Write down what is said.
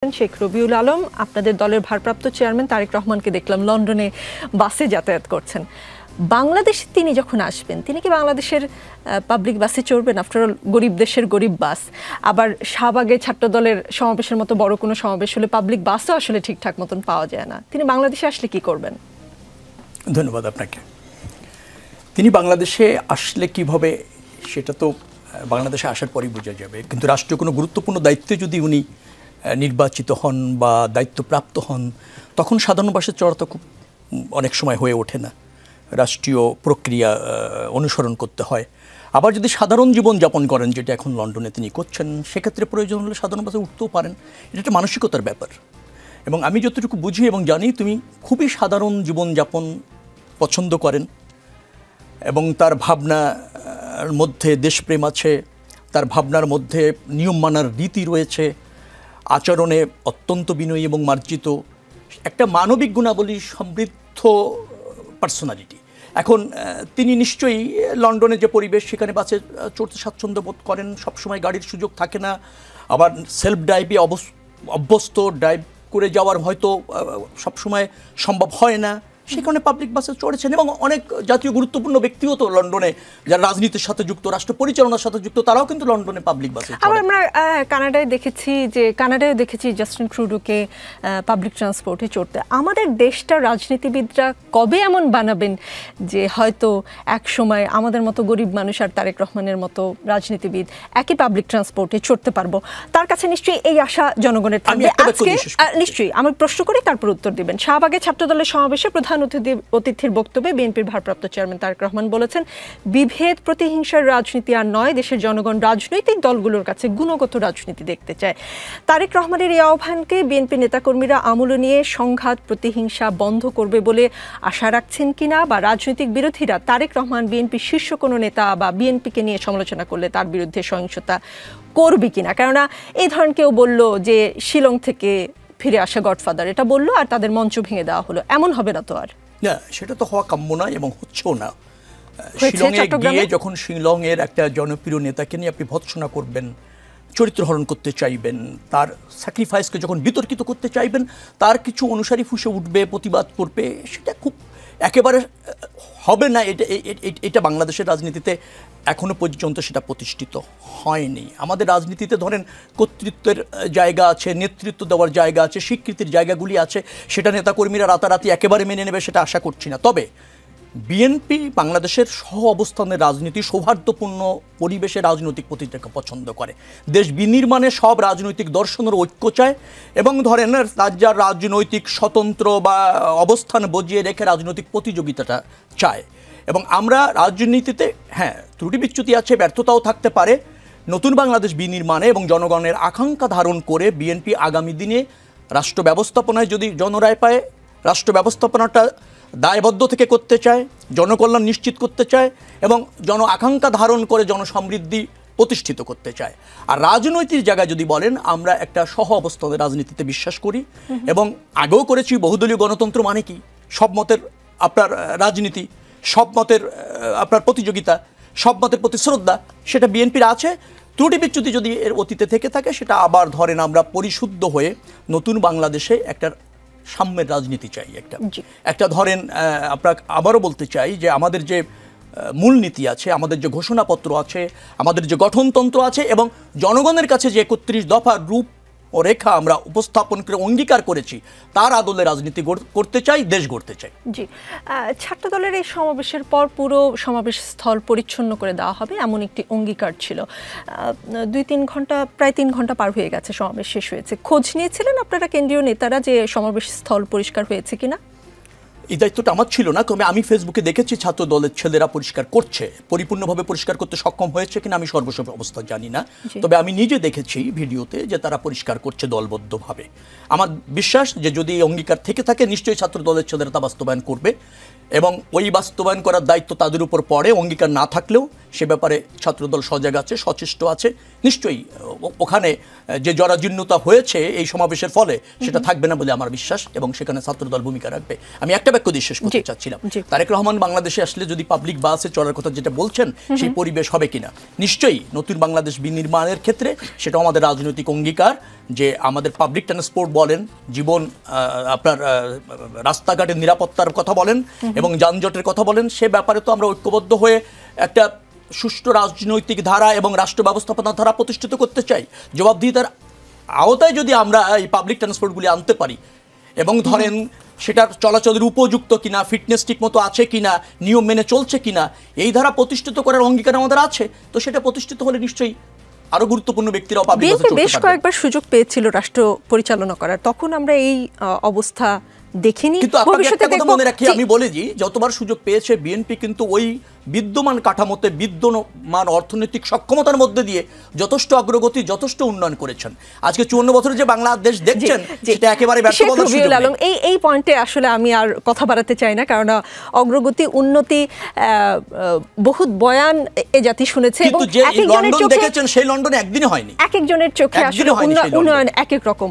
শেখ রবিউল আলম আপনাদের দলের ভারপ্রাপ্ত চেয়ারম্যান তারেক রহমানকে দেখলাম লন্ডনে বাসে যাতায়াত করছেন। বাংলাদেশে তিনি যখন আসবেন তিনি কি বাংলাদেশের পাবলিক বাসে চড়বেন? আফটারঅল গরিব দেশের গরিব বাস। আবার শাহবাগে ছাত্র দলের সমাবেশের মতো বড় কোনো সমাবেশ হলে পাবলিক বাসও আসলে ঠিকঠাক মতন পাওয়া যায় না। তিনি বাংলাদেশে আসলে কি করবেন? ধন্যবাদ আপনাকে। তিনি বাংলাদেশে আসলে কিভাবে সেটা তো বাংলাদেশে আসার পরই বোঝা যাবে, কিন্তু রাষ্ট্রীয় কোনো গুরুত্বপূর্ণ দায়িত্বে যদি উনি নির্বাচিত হন বা দায়িত্বপ্রাপ্ত হন তখন সাধারণ বাসে চড়া তো খুব অনেক সময় হয়ে ওঠে না, রাষ্ট্রীয় প্রক্রিয়া অনুসরণ করতে হয়। আবার যদি সাধারণ জীবনযাপন করেন, যেটা এখন লন্ডনে তিনি করছেন, সেক্ষেত্রে প্রয়োজন হলে সাধারণ বাসে উঠতেও পারেন। এটা একটা মানসিকতার ব্যাপার। এবং আমি যতটুকু বুঝি এবং জানি তুমি খুবই সাধারণ জীবনযাপন পছন্দ করেন এবং তার ভাবনার মধ্যে দেশপ্রেম আছে, তার ভাবনার মধ্যে নিয়ম মানার রীতি রয়েছে, আচরণে অত্যন্ত বিনয়ী এবং মার্জিত একটা মানবিক গুণাবলী সমৃদ্ধ পার্সোনালিটি। এখন তিনি নিশ্চয়ই লন্ডনে যে পরিবেশ সেখানে বাসে চড়তে স্বাচ্ছন্দ্য বোধ করেন, সবসময় গাড়ির সুযোগ থাকে না, আবার সেলফ ড্রাইভে অভ্যস্ত, ড্রাইভ করে যাওয়ার হয়তো সবসময় সম্ভব হয় না, সেখানে পাবলিক বাসে চড়েছেন। এবং অনেক জাতীয় গুরুত্বপূর্ণ ব্যক্তিও তো লন্ডনে, যারা রাজনীতির সাথে যুক্ত, রাষ্ট্র পরিচালনার সাথে যুক্ত, তারাও কিন্তু লন্ডনে পাবলিক বাসে চড়ে। আমরা কানাডায় দেখেছি জাস্টিন ট্রুডোকে পাবলিক ট্রান্সপোর্টে চড়তে। আমাদের দেশটা রাজনীতিবিদরা কবে এমন বানাবেন যে হয়তো এক সময় আমাদের মতো গরিব মানুষ আর তারেক রহমানের মতো রাজনীতিবিদ একই পাবলিক ট্রান্সপোর্টে চড়তে পারবো? তার কাছে নিশ্চয়ই এই আশা জনগণের থাকবে। আজকে নিশ্চয়ই আমি প্রশ্ন করি, তারপর উত্তর দিবেন। শাহবাগে ছাত্রদলের সমাবেশে প্রধান অতিথির বক্তব্যে বিএনপির ভারপ্রাপ্ত চেয়ারম্যান তারেক রহমান বলেছেন, বিভেদ প্রতিহিংসার রাজনীতি আর নয়, দেশের জনগণ রাজনৈতিক দলগুলোর কাছে গুণগত রাজনীতি দেখতে চায়। তারেক রহমানের এই আহ্বানকে বিএনপি নেতাকর্মীরা আমলে নিয়ে সংঘাত প্রতিহিংসা বন্ধ করবে বলে আশা রাখছেন কিনা, বা রাজনৈতিক বিরোধীরা তারেক রহমান বিএনপির শীর্ষ কোনো নেতা বা বিএনপিকে নিয়ে সমালোচনা করলে তার বিরুদ্ধে সহিংসতা করবে কিনা? কেননা এই ধরনের কেউ বলল যে শিলং থেকে ফিরে আসা গডফাদার, এটা বললো আর তাদের মঞ্চ ভেঙে দেওয়া হলো। এমন হবে না তো আর? না, সেটা তো হওয়া কাম্য নয় এবং হচ্ছেও না। শিলংয়ে গিয়ে যখন শিলংয়ের একটা জনপ্রিয় নেতাকে নিয়ে আপনি ভৎসনা করবেন, চরিত্রহরণ করতে চাইবেন, তার স্যাক্রিফাইসকে যখন বিতর্কিত করতে চাইবেন, তার কিছু অনুসারী ফুসে উঠবে, প্রতিবাদ করবে, সেটা খুব একেবারে হবে না। এটা বাংলাদেশের রাজনীতিতে এখনো পর্যন্ত সেটা প্রতিষ্ঠিত হয়নি। আমাদের রাজনীতিতে ধরেন কর্তৃত্বের জায়গা আছে, নেতৃত্ব দেওয়ার জায়গা আছে, স্বীকৃতির জায়গাগুলি আছে, সেটা নেতাকর্মীরা রাতারাতি একেবারে মেনে নেবে সেটা আশা করছি না। তবে বিএনপি বাংলাদেশের সহ অবস্থানের রাজনীতি, সৌহার্দ্যপূর্ণ পরিবেশে রাজনৈতিক প্রতিক্রিয়া পছন্দ করে, দেশ বিনির্মাণে সব রাজনৈতিক দর্শনের ঐক্য চায় এবং ধরেন রাজ্যের রাজনৈতিক স্বতন্ত্র বা অবস্থান বজিয়ে রেখে রাজনৈতিক প্রতিযোগিতাটা চায়। এবং আমরা রাজনীতিতে ত্রুটি বিচ্যুতি আছে, ব্যর্থতাও থাকতে পারে। নতুন বাংলাদেশ বিনির্মাণে এবং জনগণের আকাঙ্ক্ষা ধারণ করে বিএনপি আগামী দিনে রাষ্ট্র ব্যবস্থাপনায় যদি জনরায় পায়, রাষ্ট্র ব্যবস্থাপনাটা দায়বদ্ধ থেকে করতে চায়, জনকল্যাণ নিশ্চিত করতে চায় এবং জন আকাঙ্ক্ষা ধারণ করে জনসমৃদ্ধি প্রতিষ্ঠিত করতে চায়। আর রাজনৈতিক জায়গায় যদি বলেন, আমরা একটা সহ অবস্থানের রাজনীতিতে বিশ্বাস করি এবং আগেও করেছি। বহুদলীয় গণতন্ত্র মানে কি? সব মতের আপনার রাজনীতি, সব মতের আপনার প্রতিযোগিতা, সব মতের প্রতি শ্রদ্ধা, সেটা বিএনপির আছে। ত্রুটি বিচ্যুতি যদি এর অতীতে থেকে থাকে, সেটা আবার ধরেন আমরা পরিশুদ্ধ হয়ে নতুন বাংলাদেশে একটা সাম্যের রাজনীতি চাই। একটা ধরেন আপনাকে আবারও বলতে চাই যে আমাদের যে মূলনীতি আছে, আমাদের যে ঘোষণাপত্র আছে, আমাদের যে গঠনতন্ত্র আছে এবং জনগণের কাছে যে 31 দফার রূপ ও রেখা আমরা উপস্থাপন করে অঙ্গীকার করেছি, তার আদলে রাজনীতি করতে চাই, দেশ গড়তে চাই। জি, ছাত্রদলের এই সমাবেশের পর পুরো সমাবেশ স্থল পরিচ্ছন্ন করে দেওয়া হবে এমন একটি অঙ্গীকার ছিল। 2-3 ঘন্টা, প্রায় 3 ঘন্টা পার হয়ে গেছে, সমাবেশ শেষ হয়েছে। খোঁজ নিয়েছিলেন আপনারা কেন্দ্রীয় নেতারা যে সমাবেশ স্থল পরিষ্কার হয়েছে কিনা? এই দায়িত্বটা আমার ছিল না, তবে আমি ফেসবুকে দেখেছি ছাত্র দলের ছেলেরা পরিষ্কার করছে। পরিপূর্ণভাবে পরিষ্কার করতে সক্ষম হয়েছে কিনা আমি সর্বশেষ অবস্থা জানি না, তবে আমি নিজে দেখেছি ভিডিওতে যে তারা পরিষ্কার করছে দলবদ্ধভাবে। আমার বিশ্বাস যে যদি এই অঙ্গীকার থেকে থাকে, নিশ্চয়ই ছাত্র দলের ছেলেরা তা বাস্তবায়ন করবে এবং ওই বাস্তবায়ন করার দায়িত্ব তাদের উপর পড়ে। অঙ্গীকার না থাকলেও সে ব্যাপারে ছাত্রদল সজাগ আছে, সচেষ্ট আছে। নিশ্চয়ই ওখানে যে জরাজীর্ণতা হয়েছে এই সমাবেশের ফলে সেটা থাকবে না বলে আমার বিশ্বাস এবং সেখানে ছাত্রদল ভূমিকা রাখবে। আমি একটা বাক্য দিয়ে শেষ করতে চাচ্ছিলাম, তারেক রহমান বাংলাদেশে আসলে যদি পাবলিক বাসে চলার কথা যেটা বলছেন, সেই পরিবেশ হবে কিনা? নিশ্চয়ই নতুন বাংলাদেশ বিনির্মাণের ক্ষেত্রে সেটা আমাদের রাজনৈতিক অঙ্গীকার যে আমাদের পাবলিক ট্রান্সপোর্ট বলেন, জীবন আপনার রাস্তাঘাটের নিরাপত্তার কথা বলেন এবং যানজটের কথা বলেন, সে ব্যাপারে তো আমরা ঐক্যবদ্ধ হয়ে একটা সুষ্ঠু রাজনৈতিক ধারা এবং রাষ্ট্র ব্যবস্থাপনা ধারা প্রতিষ্ঠিত করতে চাই। জবাবদিহিতার আওতায় যদি আমরা এই পাবলিক ট্রান্সপোর্টগুলি আনতে পারি এবং ধরেন সেটার চলাচলের উপযুক্ত কিনা, ফিটনেস ঠিক মতো আছে কিনা, নিয়ম মেনে চলছে কিনা, এই ধারা প্রতিষ্ঠিত করার অঙ্গীকার আমাদের আছে। তো সেটা প্রতিষ্ঠিত হলে নিশ্চয়ই আরো গুরুত্বপূর্ণ ব্যক্তিরা বেশ কয়েকবার সুযোগ পেয়েছিল রাষ্ট্র পরিচালনা করার, তখন আমরা এই অবস্থা দেখিনি। কিন্তু মনে রাখি, আমি বলে যে যতবার সুযোগ পেয়েছে বিএনপি কিন্তু ওই বিদ্যমান কাঠামোতে, বিদ্যমান অর্থনৈতিক সক্ষমতার মধ্যে দিয়ে যথেষ্ট অগ্রগতি, যথেষ্ট উন্নয়ন করেছেন। আজকে 54 বছরে যে বাংলাদেশ দেখছেন সেটা একেবারে ব্যর্থ বলার সুযোগ নেই। এই পয়েন্টে আসলে আমি আর কথা বাড়াতে চাই না, কারণ অগ্রগতি, উন্নতি, বহুত বয়ান এ জাতি শুনেছে এবং লন্ডন দেখেছেন, সেই লন্ডনে একদিনে হয়নি, এক একজনের চোখে আসলে উন্নয়ন এক এক রকম।